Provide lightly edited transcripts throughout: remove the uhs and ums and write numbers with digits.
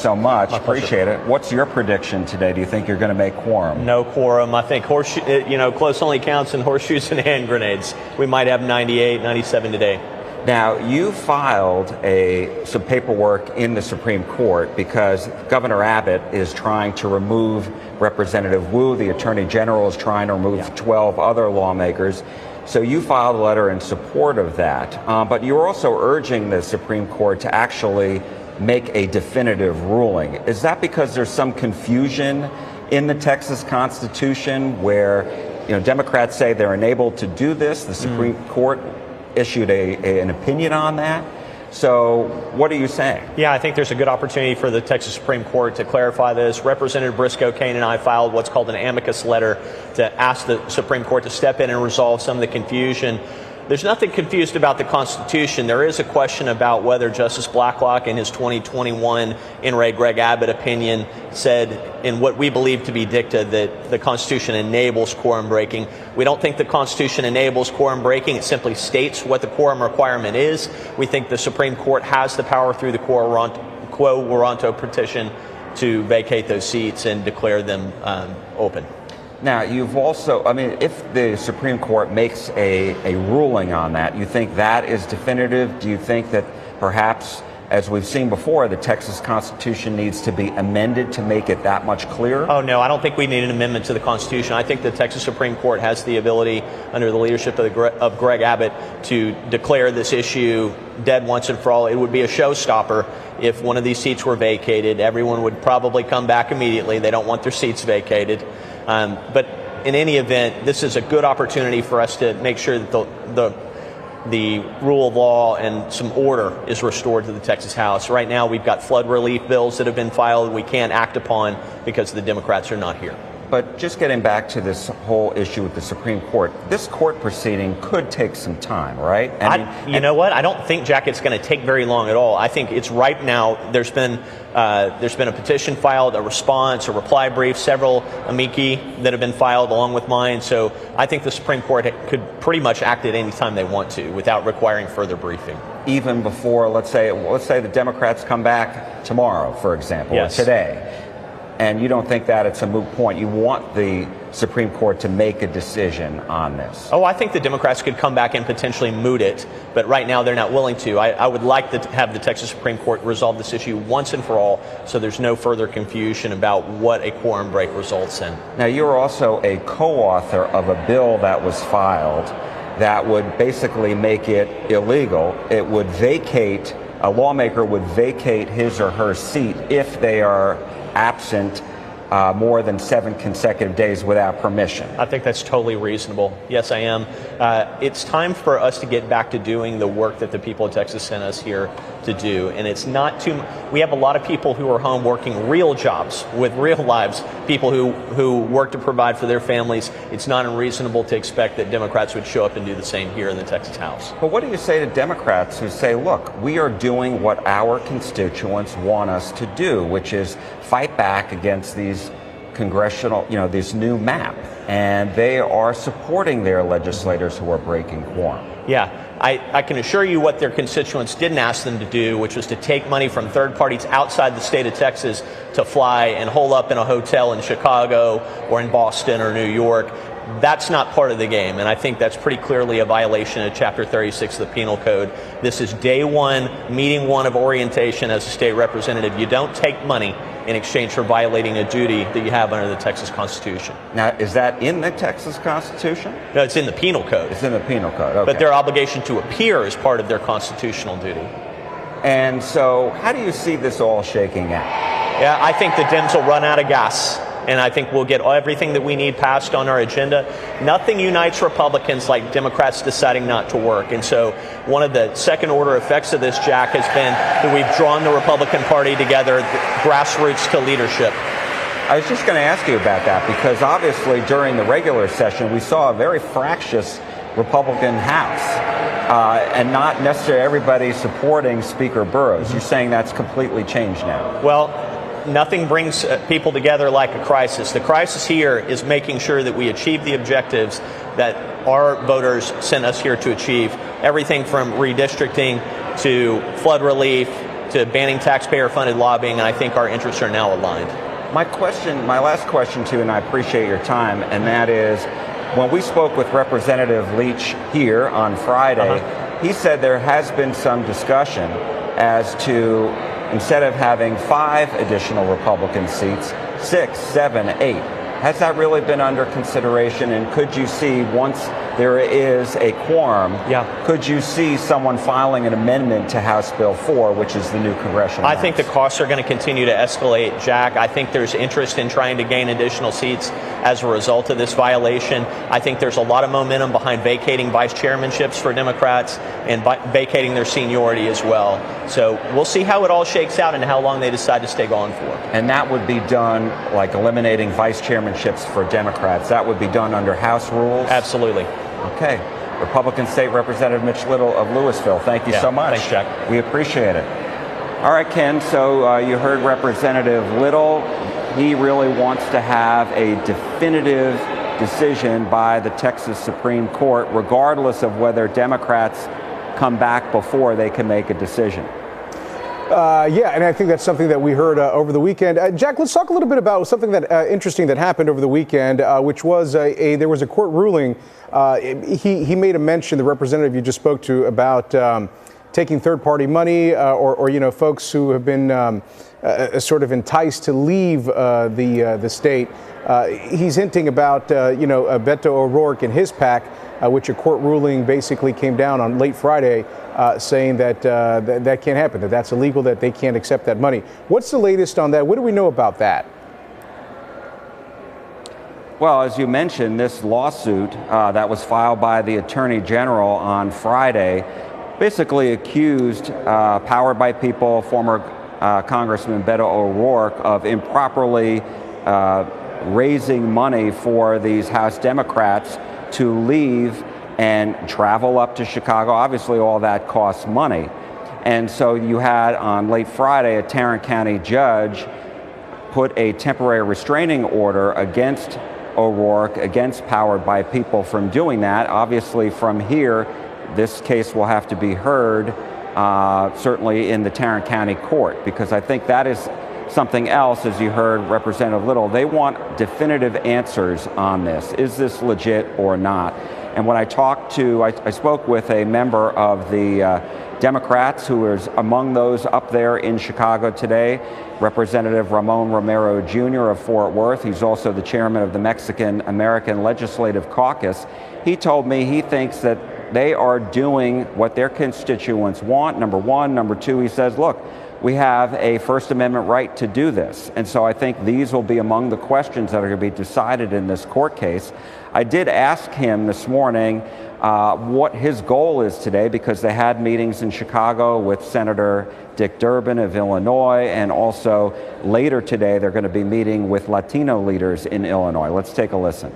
So much. Appreciate it. What's your prediction today? Do you think you're going to make quorum? No quorum. I think close only counts in horseshoes and hand grenades. We might have 98, 97 today. Now, you filed some paperwork in the Supreme Court because Governor Abbott is trying to remove Representative Wu. The Attorney General is trying to remove 12 other lawmakers. So you filed a letter in support of that. But you're also urging the Supreme Court to actually make a definitive ruling. Is that because there's some confusion in the Texas Constitution where Democrats say they're enabled to do this? The Supreme Court issued an opinion on that. So what are you saying? Yeah, I think there's a good opportunity for the Texas Supreme Court to clarify this. Representative Briscoe Cain and I filed what's called an amicus letter to ask the Supreme Court to step in and resolve some of the confusion. There's nothing confused about the Constitution. There is a question about whether Justice Blacklock in his 2021 In re Greg Abbott opinion said in what we believe to be dicta that the Constitution enables quorum breaking. We don't think the Constitution enables quorum breaking. It simply states what the quorum requirement is. We think the Supreme Court has the power through the quo warranto petition to vacate those seats and declare them open. Now, you've also, if the Supreme Court makes a ruling on that, you think that is definitive? Do you think that perhaps, as we've seen before, the Texas Constitution needs to be amended to make it that much clearer? Oh, no, I don't think we need an amendment to the Constitution. I think the Texas Supreme Court has the ability, under the leadership of Greg Abbott, to declare this issue dead once and for all. It would be a showstopper if one of these seats were vacated. Everyone would probably come back immediately. They don't want their seats vacated. But in any event, this is a good opportunity for us to make sure that the rule of law and some order is restored to the Texas House. Right now, we've got flood relief bills that have been filed we can't act upon because the Democrats are not here. But just getting back to this whole issue with the Supreme Court, this court proceeding could take some time, right? You know what? I don't think, Jack, it's going to take very long at all. I think it's ripe now. There's been a petition filed, a response, a reply brief, several amici that have been filed along with mine. So I think the Supreme Court could pretty much act at any time they want to without requiring further briefing. Even before, let's say the Democrats come back tomorrow, for example, yes, or today. And you don't think that it's a moot point. You want the Supreme Court to make a decision on this. Oh, I think the Democrats could come back and potentially moot it, but right now they're not willing to. I would like to have the Texas Supreme Court resolve this issue once and for all so there's no further confusion about what a quorum break results in. Now, you're also a co-author of a bill that was filed that would basically make it illegal. It would vacate, a lawmaker would vacate his or her seat if they are absent more than 7 consecutive days without permission. I think that's totally reasonable. Yes, I am. It's time for us to get back to doing the work that the people of Texas sent us here to do. And it's not too we have a lot of people who are home working real jobs with real lives, people who work to provide for their families. It's not unreasonable to expect that Democrats would show up and do the same here in the Texas House. But what do you say to Democrats who say, look, we are doing what our constituents want us to do, which is fight back against these congressional, this new map, and they are supporting their legislators who are breaking quorum? Yeah, I can assure you what their constituents didn't ask them to do, which was to take money from third parties outside the state of Texas to fly and hole up in a hotel in Chicago or in Boston or New York. That's not part of the game, and I think that's pretty clearly a violation of Chapter 36 of the Penal Code. This is day one, meeting one of orientation as a state representative. You don't take money in exchange for violating a duty that you have under the Texas Constitution. Now, is that in the Texas Constitution? No, it's in the Penal Code. It's in the Penal Code, okay. But their obligation to appear is part of their constitutional duty. And so, how do you see this all shaking out? Yeah, I think the Dems will run out of gas, and I think we'll get everything that we need passed on our agenda. Nothing unites Republicans like Democrats deciding not to work. And so one of the second order effects of this, Jack, has been that we've drawn the Republican Party together, grassroots to leadership. I was just going to ask you about that, because obviously during the regular session we saw a very fractious Republican House, and not necessarily everybody supporting Speaker Burrows. You're saying that's completely changed now? Well, nothing brings people together like a crisis. The crisis here is making sure that we achieve the objectives that our voters sent us here to achieve. Everything from redistricting to flood relief to banning taxpayer-funded lobbying, and I think our interests are now aligned. My last question to you, and I appreciate your time, and that is, when we spoke with Representative Leach here on Friday, he said there has been some discussion as to, instead of having 5 additional Republican seats, 6, 7, 8. Has that really been under consideration? And could you see, once there is a quorum, could you see someone filing an amendment to House Bill 4, which is the new congressional I think the costs are going to continue to escalate, Jack. I think there's interest in trying to gain additional seats as a result of this violation. I think there's a lot of momentum behind vacating vice chairmanships for Democrats and vacating their seniority as well. So we'll see how it all shakes out and how long they decide to stay gone for. And that would be done, like eliminating vice chairmanships for Democrats. That would be done under House rules? Absolutely. Okay. Republican State Representative Mitch Little of Louisville, thank you so much. Thanks, Jack. We appreciate it. All right, Ken, so you heard Representative Little. He really wants to have a definitive decision by the Texas Supreme Court, regardless of whether Democrats come back before they can make a decision. Yeah, and I think that's something that we heard over the weekend. Jack, let's talk a little bit about something that interesting that happened over the weekend, which was there was a court ruling. He made a mention, the representative you just spoke to, about taking third-party money or folks who have been sort of enticed to leave the state. He's hinting about Beto O'Rourke and his PAC, which a court ruling basically came down on late Friday, saying that that can't happen, that's illegal, that they can't accept that money. What's the latest on that? What do we know about that? Well, as you mentioned, this lawsuit that was filed by the Attorney General on Friday basically accused Powered by People former Congressman Beto O'Rourke of improperly raising money for these House Democrats to leave and travel up to Chicago. Obviously, all that costs money. And so you had on late Friday, a Tarrant County judge put a temporary restraining order against O'Rourke, against Powered by People from doing that. Obviously, from here, this case will have to be heard, certainly in the Tarrant County court, because I think that is something else, as you heard Representative Little. They want definitive answers on this. Is this legit or not? And when I spoke with a member of the Democrats who is among those up there in Chicago today, Representative Ramon Romero Jr. of Fort Worth. He's also the chairman of the Mexican American Legislative Caucus. He told me he thinks that they are doing what their constituents want, number one. Number two, he says, look, we have a First Amendment right to do this. And so I think these will be among the questions that are going to be decided in this court case. I did ask him this morning what his goal is today, because they had meetings in Chicago with Senator Dick Durbin of Illinois, and also later today they're going to be meeting with Latino leaders in Illinois. Let's take a listen.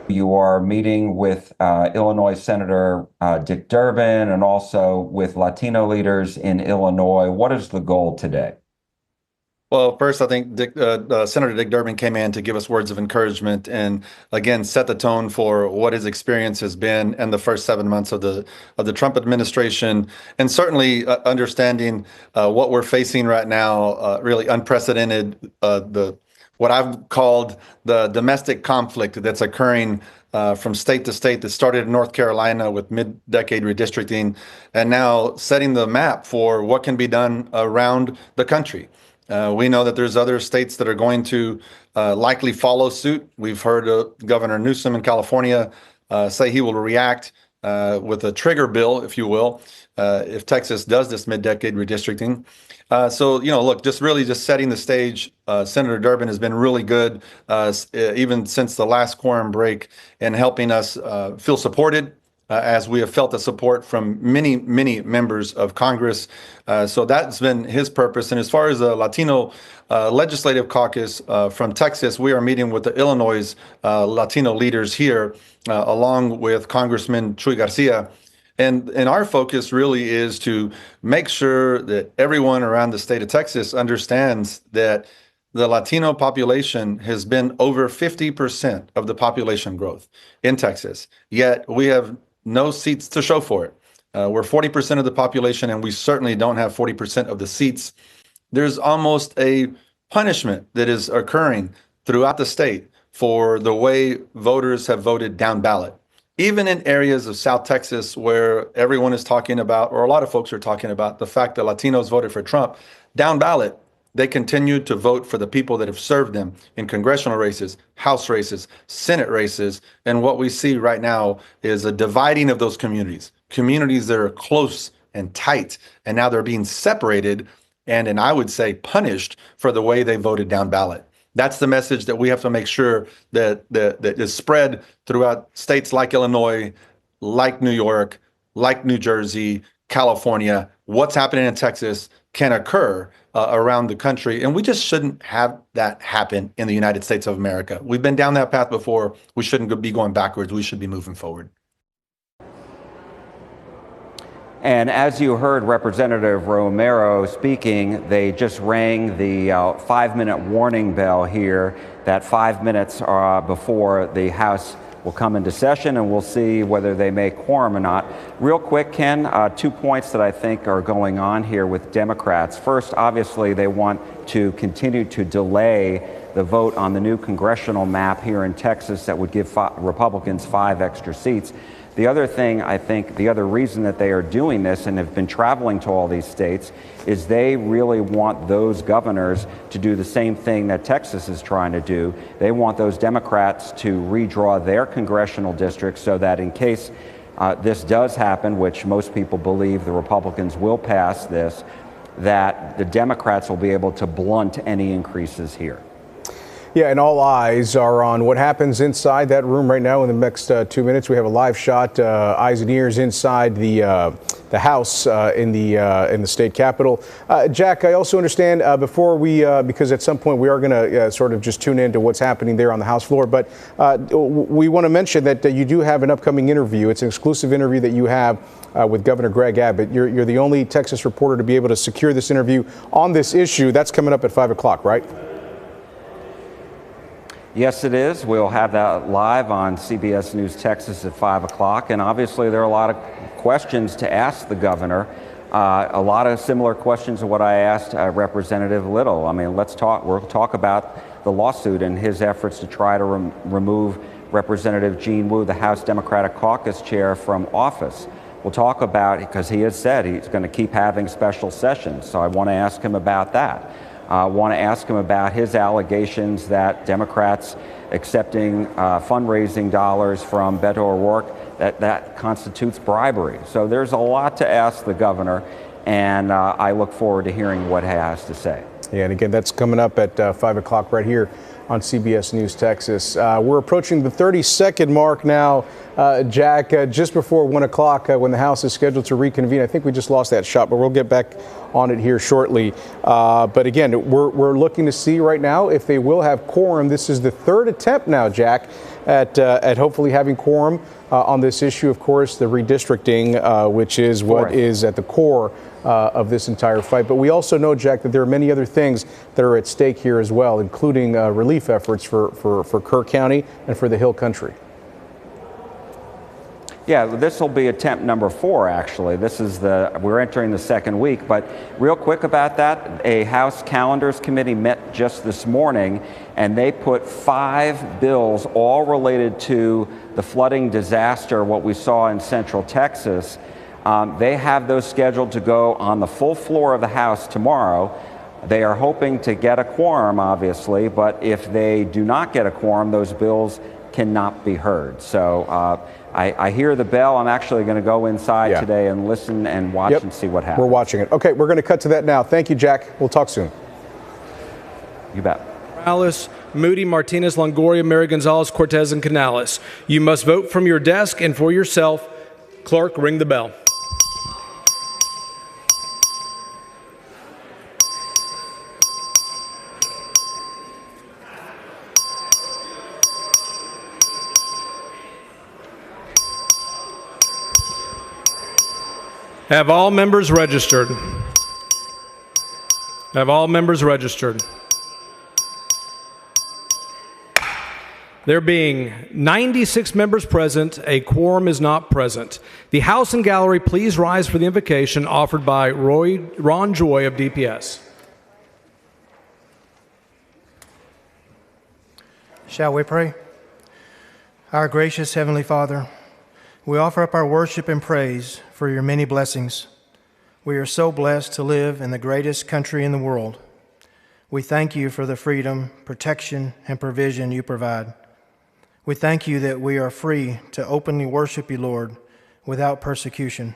You are meeting with Illinois Senator Dick Durbin and also with Latino leaders in Illinois. What is the goal today? Well, first, I think Senator Dick Durbin came in to give us words of encouragement and, again, set the tone for what his experience has been in the first 7 months of the Trump administration, and certainly understanding what we're facing right now, really unprecedented, what I've called the domestic conflict that's occurring from state to state, that started in North Carolina with mid-decade redistricting, and now setting the map for what can be done around the country. We know that there's other states that are going to likely follow suit. We've heard Governor Newsom in California say he will react with a trigger bill, if you will, if Texas does this mid-decade redistricting. So, look, just setting the stage. Senator Durbin has been really good, even since the last quorum break, in helping us feel supported, as we have felt the support from many, many members of Congress. So that's been his purpose. And as far as the Latino Legislative Caucus from Texas, we are meeting with the Illinois Latino leaders here, along with Congressman Chuy Garcia. And our focus really is to make sure that everyone around the state of Texas understands that the Latino population has been over 50% of the population growth in Texas, yet we have no seats to show for it. We're 40% of the population, and we certainly don't have 40% of the seats. There's almost a punishment that is occurring throughout the state for the way voters have voted down ballot. Even in areas of South Texas where everyone is talking about, or a lot of folks are talking about, the fact that Latinos voted for Trump, down ballot, they continue to vote for the people that have served them in congressional races, House races, Senate races. And what we see right now is a dividing of those communities that are close and tight. And now they're being separated and I would say punished for the way they voted down ballot. That's the message that we have to make sure that is spread throughout states like Illinois, like New York, like New Jersey, California. What's happening in Texas can occur around the country, and we just shouldn't have that happen in the United States of America. We've been down that path before. We shouldn't be going backwards. We should be moving forward. And as you heard Representative Romero speaking, they just rang the 5-minute warning bell here, that 5 minutes before the House will come into session, and we'll see whether they make quorum or not. Real quick, Ken, 2 points that I think are going on here with Democrats. First, obviously, they want to continue to delay the vote on the new congressional map here in Texas that would give Republicans 5 extra seats. The other thing, I think, the other reason that they are doing this and have been traveling to all these states is they really want those governors to do the same thing that Texas is trying to do. They want those Democrats to redraw their congressional districts so that in case this does happen, which most people believe the Republicans will pass this, that the Democrats will be able to blunt any increases here. Yeah, and all eyes are on what happens inside that room right now. In the next 2 minutes, we have a live shot, eyes and ears inside the House in the state capitol. Jack, I also understand before we, because at some point we are going to sort of just tune into what's happening there on the House floor, but we want to mention that you do have an upcoming interview. It's an exclusive interview that you have with Governor Greg Abbott. You're the only Texas reporter to be able to secure this interview on this issue. That's coming up at 5 o'clock, right? Yes, it is. We'll have that live on CBS News Texas at 5 o'clock. And obviously, there are a lot of questions to ask the governor. A lot of similar questions to what I asked Representative Little. I mean, we'll talk about the lawsuit and his efforts to try to remove Representative Gene Wu, the House Democratic Caucus chair, from office. We'll talk about, because he has said he's going to keep having special sessions. So I want to ask him about that. I want to ask him about his allegations that Democrats accepting fundraising dollars from Beto O'Rourke, that constitutes bribery. So there's a lot to ask the governor, and I look forward to hearing what he has to say. Yeah, and again, that's coming up at 5 o'clock right here on CBS News Texas. We're approaching the 30-second mark now, Jack, just before 1 o'clock when the House is scheduled to reconvene. I think we just lost that shot, but we'll get back on it here shortly. But again, we're looking to see right now if they will have quorum. This is the third attempt now, Jack, at hopefully having quorum on this issue. Of course, the redistricting, which is what is at the core of this entire fight. But we also know, Jack, that there are many other things that are at stake here as well, including relief efforts for Kerr County and for the Hill Country. Yeah, this will be attempt number 4, actually. We're entering the second week, but real quick about that, a House Calendars Committee met just this morning, and they put 5 bills all related to the flooding disaster, what we saw in Central Texas. They have those scheduled to go on the full floor of the House tomorrow. They are hoping to get a quorum, obviously, but if they do not get a quorum, those bills cannot be heard. So I hear the bell. I'm actually going to go inside today and listen and watch and see what happens. We're watching it. Okay, we're going to cut to that now. Thank you, Jack. We'll talk soon. You bet. Morales, Moody, Martinez, Longoria, Mary Gonzalez, Cortez, and Canales. You must vote from your desk and for yourself. Clerk, ring the bell. Have all members registered? Have all members registered? There being 96 members present, a quorum is not present. The House and gallery, please rise for the invocation offered by Ron Joy of DPS. Shall we pray? Our gracious Heavenly Father, we offer up our worship and praise for your many blessings. We are so blessed to live in the greatest country in the world. We thank you for the freedom, protection, and provision you provide. We thank you that we are free to openly worship you, Lord, without persecution.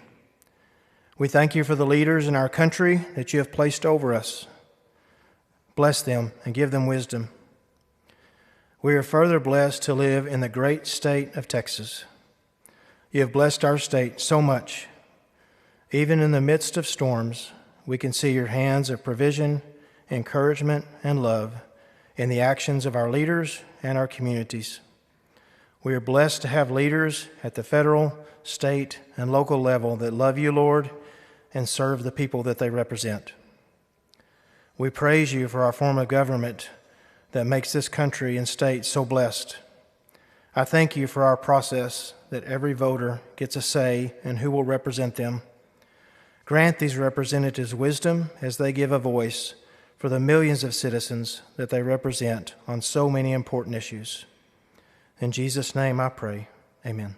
We thank you for the leaders in our country that you have placed over us. Bless them and give them wisdom. We are further blessed to live in the great state of Texas. You have blessed our state so much. Even in the midst of storms, we can see your hands of provision, encouragement, and love in the actions of our leaders and our communities. We are blessed to have leaders at the federal, state, and local level that love you, Lord, and serve the people that they represent. We praise you for our form of government that makes this country and state so blessed. I thank you for our process that every voter gets a say in who will represent them. Grant these representatives wisdom as they give a voice for the millions of citizens that they represent on so many important issues. In Jesus' name I pray, amen.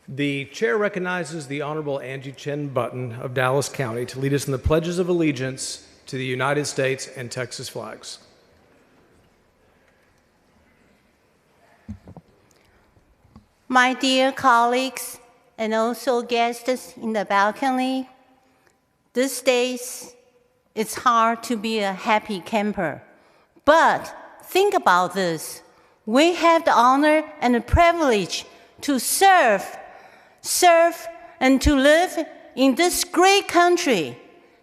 The chair recognizes the Honorable Angie Chen Button of Dallas County to lead us in the pledges of allegiance to the United States and Texas flags. My dear colleagues and also guests in the balcony, these days it's hard to be a happy camper. But think about this. We have the honor and the privilege to serve and to live in this great country,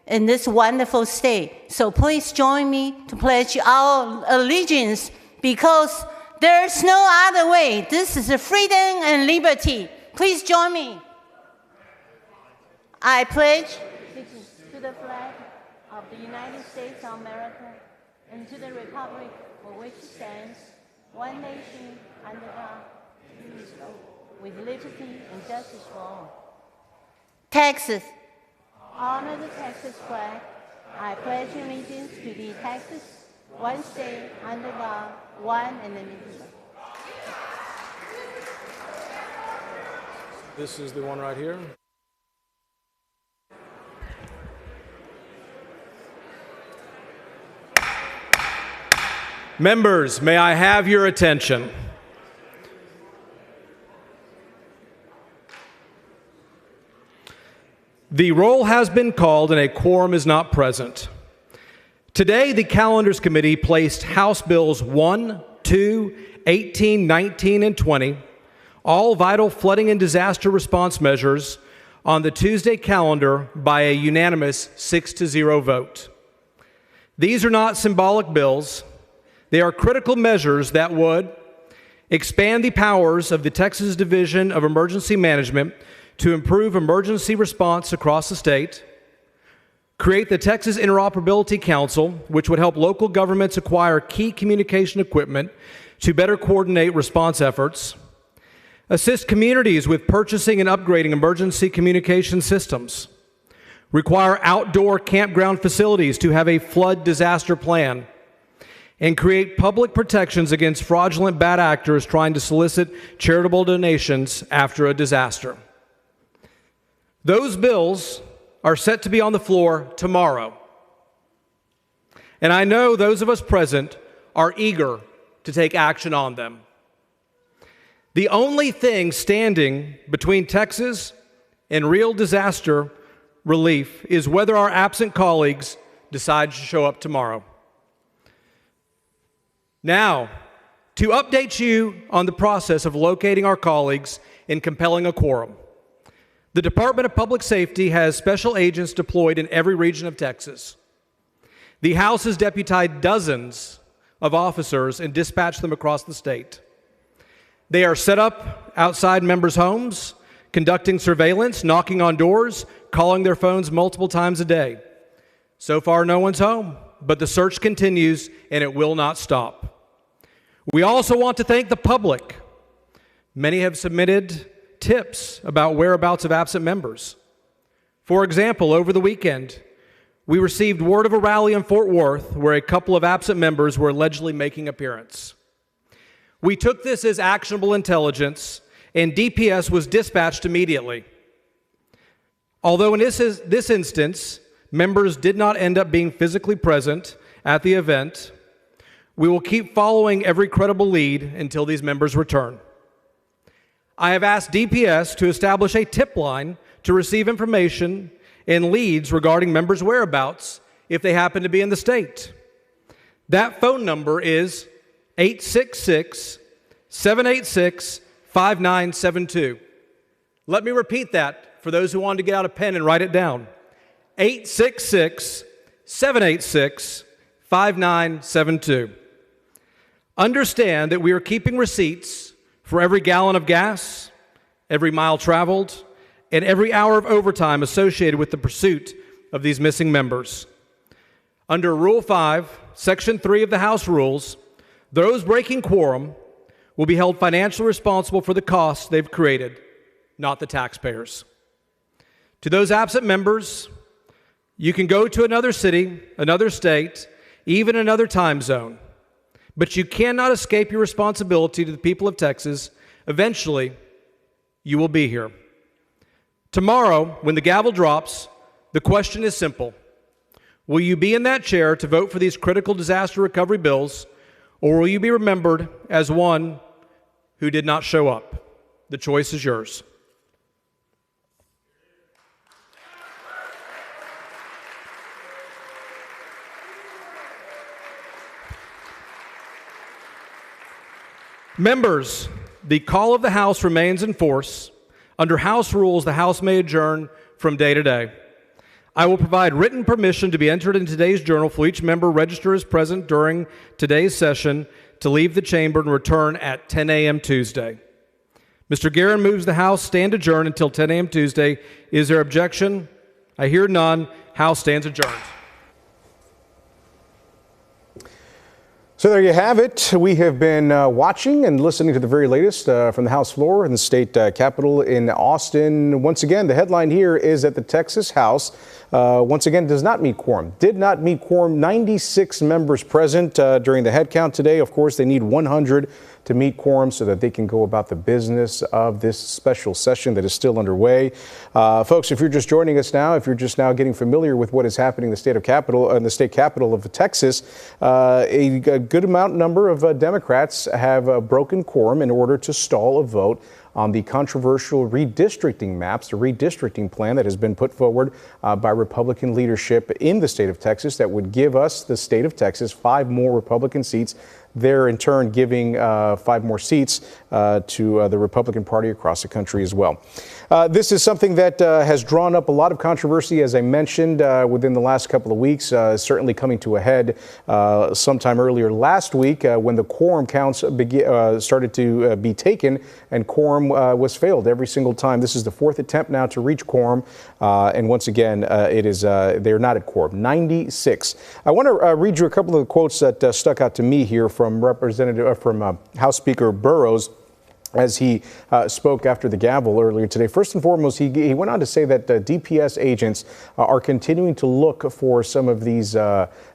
in this wonderful state. So please join me to pledge our allegiance, because there's no other way. This is freedom and liberty. Please join me. I pledge to the flag of the United States of America and to the republic for which it stands, one nation under God, indivisible, with liberty and justice for all. Texas. Honor the Texas flag. I pledge allegiance to the Texas, one state under God, one and indivisible. This is the one right here. Members, may I have your attention? The roll has been called and a quorum is not present. Today, the Calendars Committee placed House Bills 1, 2, 18, 19, and 20, all vital flooding and disaster response measures, on the Tuesday calendar by a unanimous 6-0 vote. These are not symbolic bills. They are critical measures that would expand the powers of the Texas Division of Emergency Management to improve emergency response across the state, create the Texas Interoperability Council, which would help local governments acquire key communication equipment to better coordinate response efforts, assist communities with purchasing and upgrading emergency communication systems, require outdoor campground facilities to have a flood disaster plan, and create public protections against fraudulent bad actors trying to solicit charitable donations after a disaster. Those bills are set to be on the floor tomorrow. And I know those of us present are eager to take action on them. The only thing standing between Texas and real disaster relief is whether our absent colleagues decide to show up tomorrow. Now, to update you on the process of locating our colleagues and compelling a quorum, the Department of Public Safety has special agents deployed in every region of Texas. The House has deputized dozens of officers and dispatched them across the state. They are set up outside members' homes, conducting surveillance, knocking on doors, calling their phones multiple times a day. So far, no one's home, but the search continues and it will not stop. We also want to thank the public. Many have submitted tips about whereabouts of absent members. For example, over the weekend, we received word of a rally in Fort Worth where a couple of absent members were allegedly making appearance. We took this as actionable intelligence, and DPS was dispatched immediately. Although in this instance, members did not end up being physically present at the event, we will keep following every credible lead until these members return. I have asked DPS to establish a tip line to receive information and leads regarding members' whereabouts if they happen to be in the state. That phone number is 866-786-5972. Let me repeat that for those who wanted to get out a pen and write it down. 866-786-5972. Understand that we are keeping receipts for every gallon of gas, every mile traveled, and every hour of overtime associated with the pursuit of these missing members. Under Rule 5, Section 3 of the House Rules, those breaking quorum will be held financially responsible for the costs they've created, not the taxpayers. To those absent members, you can go to another city, another state, even another time zone, but you cannot escape your responsibility to the people of Texas. Eventually, you will be here. Tomorrow, when the gavel drops, the question is simple. Will you be in that chair to vote for these critical disaster recovery bills, or will you be remembered as one who did not show up? The choice is yours. Members, the call of the House remains in force. Under House rules, the House may adjourn from day to day. I will provide written permission to be entered in today's journal for each member registered as present during today's session to leave the chamber and return at 10 a.m. Tuesday. Mr. Guerin moves the House stand adjourned until 10 a.m. Tuesday. Is there objection? I hear none. House stands adjourned. So there you have it. We have been watching and listening to the very latest from the House floor in the state capitol in Austin. Once again, the headline here is that the Texas House once again does not meet quorum. Did not meet quorum. 96 members present during the head count today. Of course, they need 100 to meet quorum so that they can go about the business of this special session that is still underway. Folks, if you're just joining us now, if you're just now getting familiar with what is happening in the state capital of Texas, a good number of Democrats have broken quorum in order to stall a vote on the controversial redistricting maps, the redistricting plan that has been put forward by Republican leadership in the state of Texas that would give us, the state of Texas, 5 more Republican seats. They're in turn giving 5 more seats to the Republican Party across the country as well. This is something that has drawn up a lot of controversy, as I mentioned, within the last couple of weeks, certainly coming to a head sometime earlier last week when the quorum counts started to be taken and quorum was failed every single time. This is the 4th attempt now to reach quorum. And once again, they're not at quorum. 96. I want to read you a couple of the quotes that stuck out to me here from House Speaker Burrows as he spoke after the gavel earlier today. First and foremost, he went on to say that DPS agents are continuing to look for some of these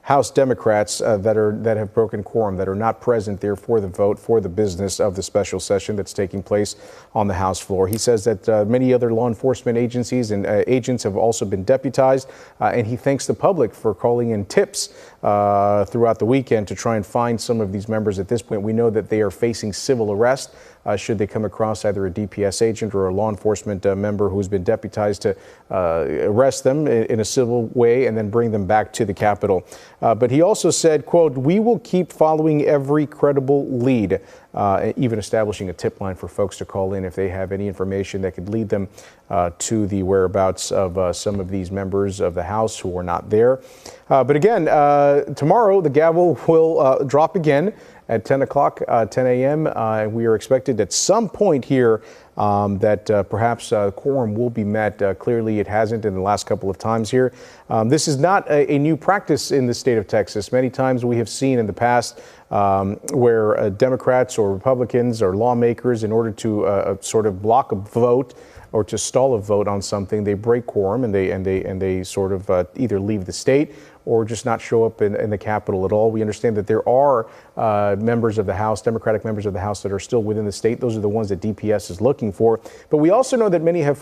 House Democrats that have broken quorum, that are not present there for the vote, for the business of the special session that's taking place on the House floor. He says that many other law enforcement agencies and agents have also been deputized, and he thanks the public for calling in tips throughout the weekend to try and find some of these members. At this point, we know that they are facing civil arrest should they come across either a DPS agent or a law enforcement member who's been deputized to arrest them in a civil way and then bring them back to the Capitol. But he also said, quote, "We will keep following every credible lead even establishing a tip line for folks to call in if they have any information that could lead them to the whereabouts of some of these members of the House who are not there. But again, tomorrow the gavel will drop again at 10 o'clock, 10 a.m. We are expected at some point here that perhaps quorum will be met. Clearly, it hasn't in the last couple of times here. This is not a new practice in the state of Texas. Many times we have seen in the past where Democrats or Republicans or lawmakers, in order to sort of block a vote or to stall a vote on something, they break quorum and they sort of either leave the state or just not show up in the Capitol at all. We understand that there are members of the House, Democratic members of the House, that are still within the state. Those are the ones that DPS is looking for. But we also know that many have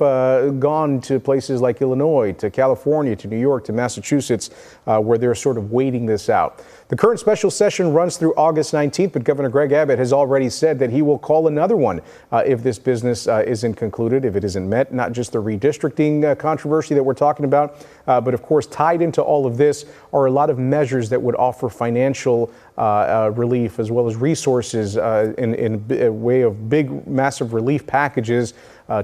gone to places like Illinois, to California, to New York, to Massachusetts, where they're sort of waiting this out. The current special session runs through August 19th, but Governor Greg Abbott has already said that he will call another one if this business isn't concluded, if it isn't met. Not just the redistricting controversy that we're talking about, but of course tied into all of this are a lot of measures that would offer financial relief as well as resources in a way of big, massive relief packages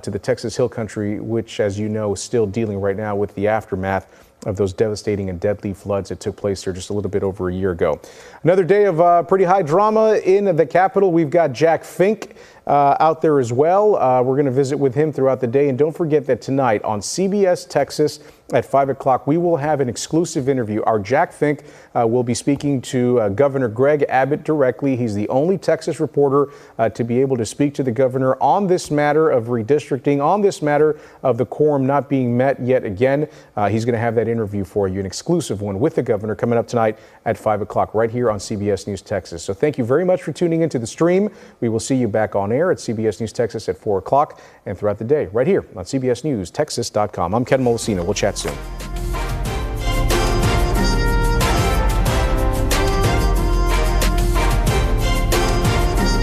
to the Texas Hill Country, which, as you know, is still dealing right now with the aftermath of those devastating and deadly floods that took place there just a little bit over a year ago. Another day of pretty high drama in the Capitol. We've got Jack Fink out there as well. We're going to visit with him throughout the day. And don't forget that tonight on CBS Texas at 5 o'clock, we will have an exclusive interview. Our Jack Fink will be speaking to Governor Greg Abbott directly. He's the only Texas reporter to be able to speak to the governor on this matter of redistricting, on this matter of the quorum not being met yet again. He's going to have that interview for you, an exclusive one with the governor, coming up tonight at 5 o'clock right here on CBS News Texas. So thank you very much for tuning into the stream. We will see you back on air at CBS News Texas at 4 o'clock and throughout the day right here on CBSNewsTexas.com. I'm Ken Molesino. We'll chat soon.